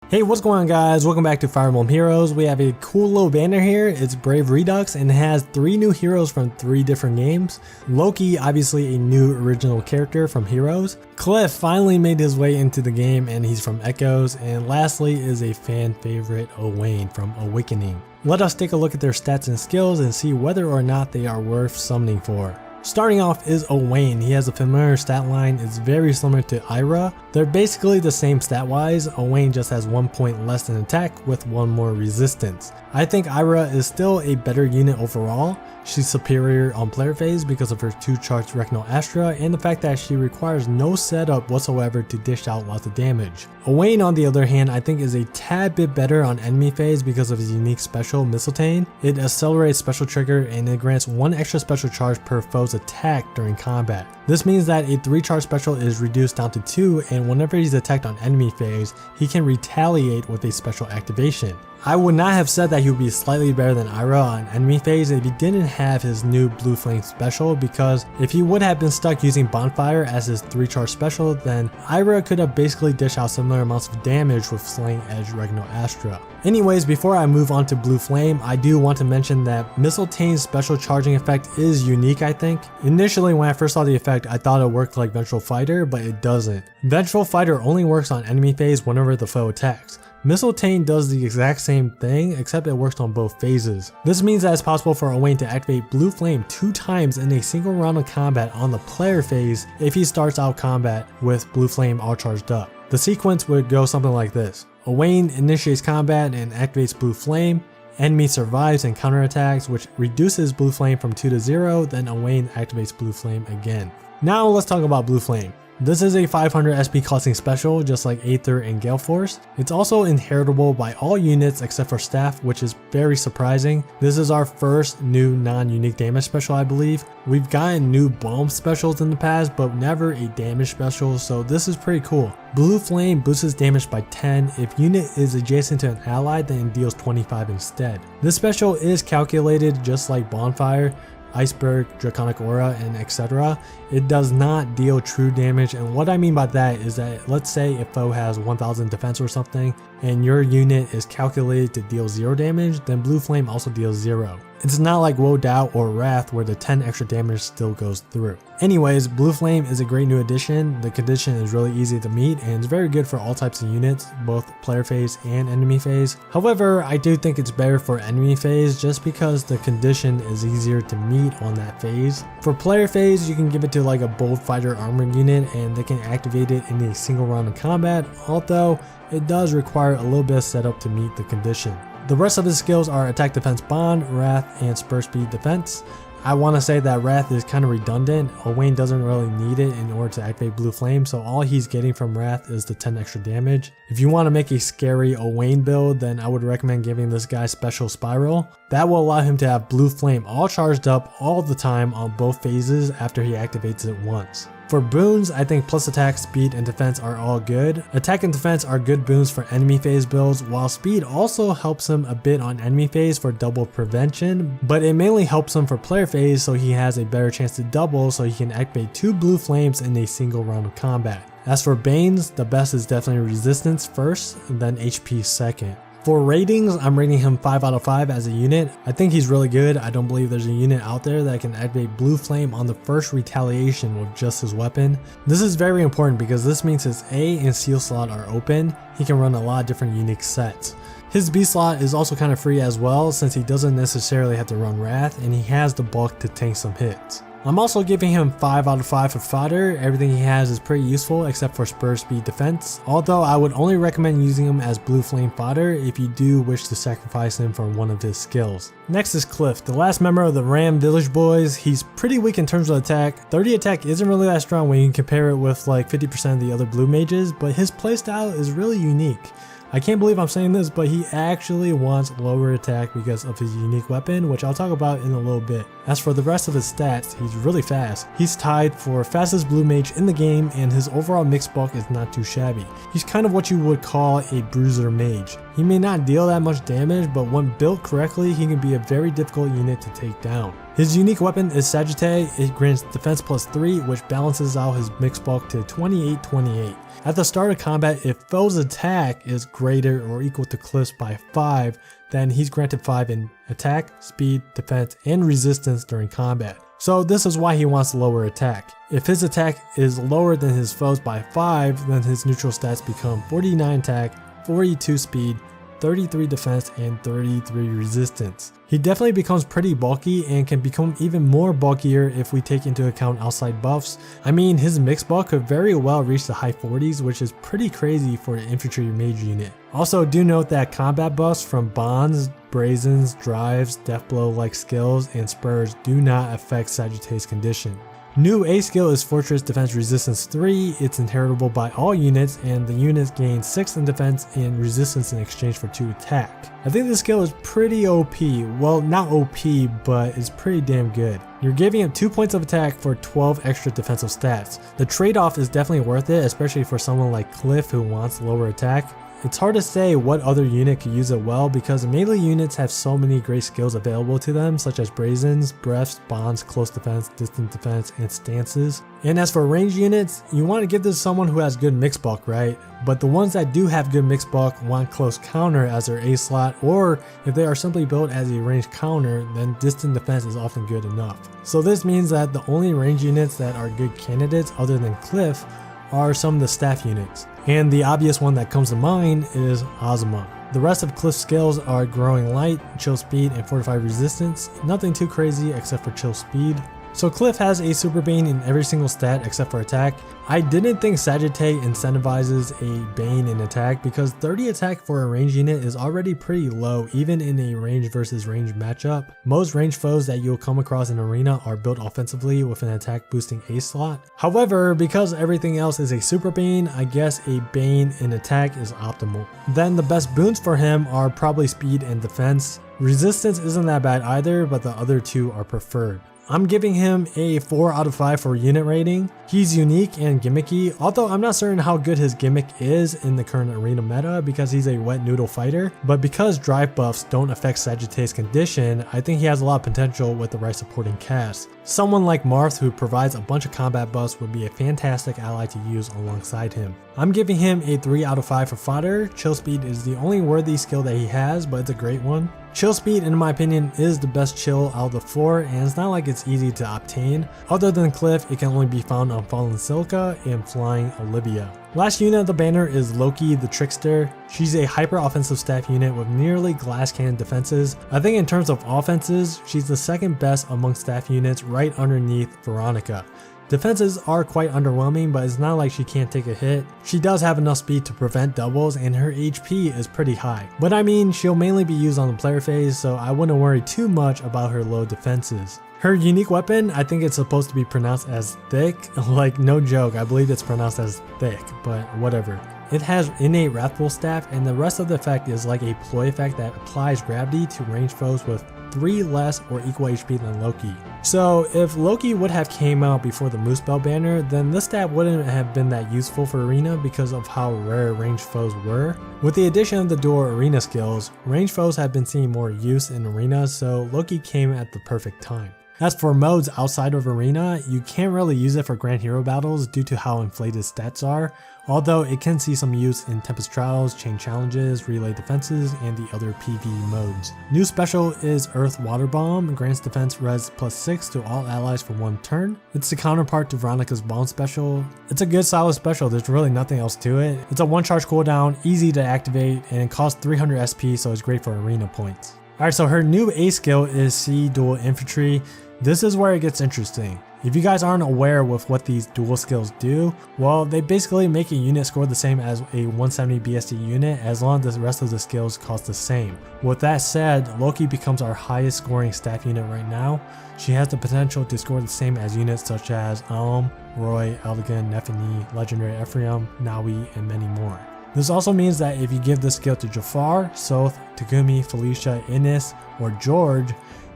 Hey, what's going on guys? Welcome back to Fire Emblem Heroes. We have a cool little banner here. It's Brave Redux and it has 3 new heroes from 3 different games. Loki, obviously a new original character from Heroes. Kliff finally made his way into the game and he's from Echoes. And lastly is a fan favorite, Owain from Awakening. Let us take a look at their stats and skills and see whether or not they are worth summoning for. Starting off is Owain. He has a familiar stat line. It's very similar to Ira. They're basically the same stat wise. Owain just has 1 point less in attack with 1 more resistance. I think Ira is still a better unit overall. She's superior on player phase because of her 2 charged Recno Astra and the fact that she requires no setup whatsoever to dish out lots of damage. Owain on the other hand I think is a tad bit better on enemy phase because of his unique special Mistletoe. It accelerates special trigger and it grants 1 extra special charge per foe's attack during combat. This means that a 3 charge special is reduced down to 2 and whenever he's attacked on enemy phase he can retaliate with a special activation. I would not have said that he would be slightly better than Ira on enemy phase if he didn't have his new Blue Flame special, because if he would have been stuck using Bonfire as his 3 charge special, then Ira could have basically dished out similar amounts of damage with Slaying Edge Recno Astra. Anyways, before I move on to Blue Flame, I do want to mention that Mistletoe's special charging effect is unique I think. Initially when I first saw the effect I thought it worked like Vengeful Fighter, but it doesn't. Vengeful Fighter only works on enemy phase whenever the foe attacks. Mistletoe does the exact same thing except it works on both phases. This means that it's possible for Owain to activate Blue Flame 2 times in a single round of combat on the player phase if he starts out combat with Blue Flame all charged up. The sequence would go something like this. Owain initiates combat and activates Blue Flame. Enemy survives and counterattacks, which reduces Blue Flame from 2 to 0, then Owain activates Blue Flame again. Now let's talk about Blue Flame. This is a 500 SP costing special just like Aether and Gale Force. It's also inheritable by all units except for Staff, which is very surprising. This is our first new non-unique damage special I believe. We've gotten new bomb specials in the past but never a damage special, so this is pretty cool. Blue Flame boosts damage by 10 if unit is adjacent to an ally, then it deals 25 instead. This special is calculated just like Bonfire, Iceberg, Draconic Aura, and etc. It does not deal true damage, and what I mean by that is that let's say a foe has 1000 defense or something and your unit is calculated to deal 0 damage, then Blue Flame also deals 0. It's not like Woe Doubt or Wrath where the 10 extra damage still goes through. Anyways, Blue Flame is a great new addition. The condition is really easy to meet and it's very good for all types of units, both player phase and enemy phase. However, I do think it's better for enemy phase just because the condition is easier to meet on that phase. For player phase, you can give it to like a bold fighter armored unit and they can activate it in a single round of combat, although it does require a little bit of setup to meet the condition. The rest of his skills are Attack Defense Bond, Wrath, and Spur Speed Defense. I want to say that Wrath is kind of redundant. Owain doesn't really need it in order to activate Blue Flame, so all he's getting from Wrath is the 10 extra damage. If you want to make a scary Owain build, then I would recommend giving this guy Special Spiral. That will allow him to have Blue Flame all charged up all the time on both phases after he activates it once. For boons, I think plus attack, speed, and defense are all good. Attack and defense are good boons for enemy phase builds, while speed also helps him a bit on enemy phase for double prevention, but it mainly helps him for player phase so he has a better chance to double so he can activate 2 Blue Flames in a single round of combat. As for Banes, the best is definitely resistance first, and then HP second. For ratings, I'm rating him 5 out of 5 as a unit. I think he's really good. I don't believe there's a unit out there that can activate Blue Flame on the first retaliation with just his weapon. This is very important because this means his A and Seal slot are open. He can run a lot of different unique sets. His B slot is also kind of free as well since he doesn't necessarily have to run Wrath and he has the bulk to tank some hits. I'm also giving him 5 out of 5 for fodder. Everything he has is pretty useful except for Spur Speed Defense, although I would only recommend using him as Blue Flame fodder if you do wish to sacrifice him for one of his skills. Next is Kliff, the last member of the Ram Village Boys. He's pretty weak in terms of attack. 30 attack isn't really that strong when you compare it with like 50% of the other blue mages, but his playstyle is really unique. I can't believe I'm saying this, but he actually wants lower attack because of his unique weapon, which I'll talk about in a little bit. As for the rest of his stats, he's really fast. He's tied for fastest blue mage in the game and his overall mixed bulk is not too shabby. He's kind of what you would call a bruiser mage. He may not deal that much damage, but when built correctly, he can be a very difficult unit to take down. His unique weapon is Sagittate. It grants defense +3, which balances out his mixed bulk to 28-28. At the start of combat, if foe's attack is greater or equal to Kliff's by 5, then he's granted 5 in attack, speed, defense, and resistance during combat. So this is why he wants lower attack. If his attack is lower than his foe's by 5, then his neutral stats become 49 attack, 42 speed, 33 defense, and 33 resistance. He definitely becomes pretty bulky and can become even more bulkier if we take into account outside buffs. I mean, his mixed bulk could very well reach the high 40s, which is pretty crazy for an infantry mage unit. Also, do note that combat buffs from bonds, brazens, drives, deathblow like skills, and spurs do not affect Sagittatte's condition. New A skill is Fortress Defense Resistance 3, it's inheritable by all units, and the units gain 6 in defense and resistance in exchange for 2 attack. I think this skill is pretty OP, well not OP, but it's pretty damn good. You're giving him 2 points of attack for 12 extra defensive stats. The trade-off is definitely worth it, especially for someone like Kliff who wants lower attack. It's hard to say what other unit could use it well because melee units have so many great skills available to them, such as brazens, breaths, bonds, close defense, distant defense, and stances. And as for ranged units, you want to give this to someone who has good mixed bulk, right? But the ones that do have good mixed bulk want close counter as their A slot, or if they are simply built as a ranged counter, then distant defense is often good enough. So this means that the only ranged units that are good candidates other than Kliff are some of the staff units. And the obvious one that comes to mind is Ozma. The rest of Kliff's skills are Growing Light, Chill Speed, and Fortified Resistance. Nothing too crazy except for Chill Speed. So Kliff has a Super Bane in every single stat except for attack. I didn't think Sagittate incentivizes a Bane in attack because 30 attack for a ranged unit is already pretty low even in a range versus range matchup. Most ranged foes that you'll come across in arena are built offensively with an attack boosting A slot. However, because everything else is a Super Bane, I guess a Bane in attack is optimal. Then the best boons for him are probably speed and defense. Resistance isn't that bad either, but the other two are preferred. I'm giving him a 4 out of 5 for unit rating. He's unique and gimmicky, although I'm not certain how good his gimmick is in the current arena meta because he's a wet noodle fighter. But because drive buffs don't affect Sagittatte's condition, I think he has a lot of potential with the right supporting cast. Someone like Marth who provides a bunch of combat buffs would be a fantastic ally to use alongside him. I'm giving him a 3 out of 5 for fodder. Chill speed is the only worthy skill that he has, but it's a great one. Chill speed, in my opinion, is the best chill out of the 4, and it's not like it's easy to obtain. Other than Kliff, it can only be found on Fallen Silica and Flying Olivia. Last unit of the banner is Loki the Trickster. She's a hyper offensive staff unit with nearly glass cannon defenses. I think in terms of offenses, she's the second best among staff units right underneath Veronica. Defenses are quite underwhelming, but it's not like she can't take a hit. She does have enough speed to prevent doubles and her HP is pretty high. But I mean, she'll mainly be used on the player phase, so I wouldn't worry too much about her low defenses. Her unique weapon, I think it's supposed to be pronounced as thick. Like no joke, I believe it's pronounced as thick, but whatever. It has innate Wrathful Staff, and the rest of the effect is like a ploy effect that applies gravity to ranged foes with 3 less or equal HP than Loki. So if Loki would have came out before the Moose Bell banner, then this stat wouldn't have been that useful for arena because of how rare ranged foes were. With the addition of the dual arena skills, ranged foes have been seeing more use in arena, so Loki came at the perfect time. As for modes outside of arena, you can't really use it for Grand Hero battles due to how inflated stats are, although it can see some use in Tempest Trials, Chain Challenges, Relay Defenses, and the other PV modes. New special is Earth Water Bomb, grants defense res +6 to all allies for 1 turn. It's the counterpart to Veronica's Bomb special. It's a good solid special, there's really nothing else to it. It's a 1 charge cooldown, easy to activate, and it costs 300 SP, so it's great for arena points. Alright, so her new A skill is C Dual Infantry. This is where it gets interesting. If you guys aren't aware with what these dual skills do, well, they basically make a unit score the same as a 170 BSD unit as long as the rest of the skills cost the same. With that said, Loki becomes our highest scoring staff unit right now. She has the potential to score the same as units such as Alm, Roy, Eldigan, Nephany, Legendary Ephraim, Nawi, and many more. This also means that if you give this skill to Jafar, Soth, Takumi, Felicia, Innes, or George,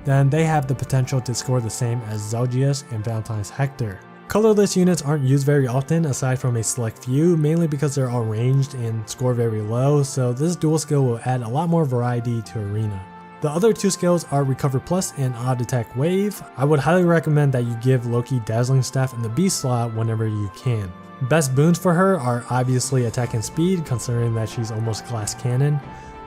then they have the potential to score the same as Zelgius and Valentine's Hector. Colorless units aren't used very often aside from a select few, mainly because they're all ranged and score very low, so this dual skill will add a lot more variety to arena. The other two skills are Recover Plus and Odd Attack Wave. I would highly recommend that you give Loki Dazzling Staff in the B slot whenever you can. Best boons for her are obviously Attack and Speed, considering that she's almost Glass Cannon.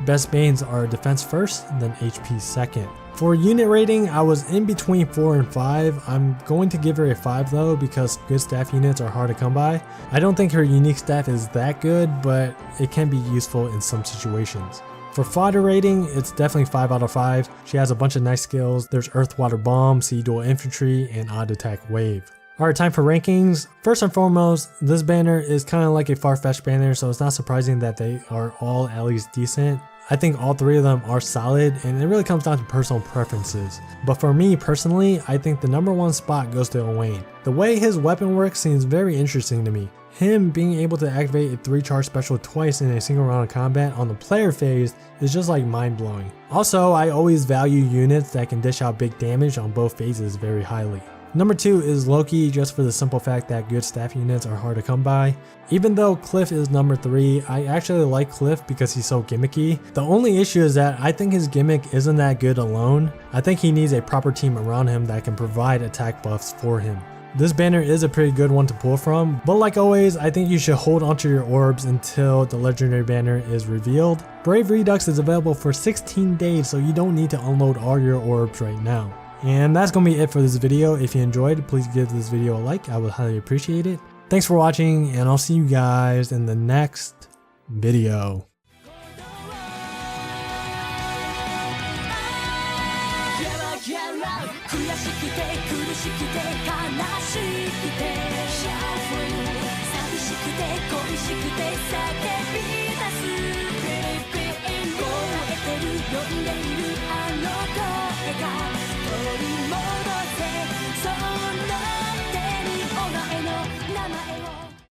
Best banes are Defense first, then HP second. For unit rating, I was in between 4 and 5. I'm going to give her a 5 though, because good staff units are hard to come by. I don't think her unique staff is that good, but it can be useful in some situations. For fodder rating, it's definitely 5 out of 5. She has a bunch of nice skills. There's Earth, Water, Bomb, Sea Dual Infantry, and Odd Attack Wave. Alright, time for rankings. First and foremost, this banner is kind of like a far-fetched banner, so it's not surprising that they are all at least decent. I think all three of them are solid, and it really comes down to personal preferences. But for me personally, I think the number one spot goes to Owain. The way his weapon works seems very interesting to me. Him being able to activate a 3-charge special twice in a single round of combat on the player phase is just like mind-blowing. Also, I always value units that can dish out big damage on both phases very highly. Number 2 is Loki, just for the simple fact that good staff units are hard to come by. Even though Kliff is number 3, I actually like Kliff because he's so gimmicky. The only issue is that I think his gimmick isn't that good alone. I think he needs a proper team around him that can provide attack buffs for him. This banner is a pretty good one to pull from, but like always, I think you should hold onto your orbs until the legendary banner is revealed. Brave Redux is available for 16 days, so you don't need to unload all your orbs right now. And that's gonna be it for this video. If you enjoyed, please give this video a like. I would highly appreciate it. Thanks for watching, and I'll see you guys in the next video. Shout for you 寂しくて恋しくて叫び出す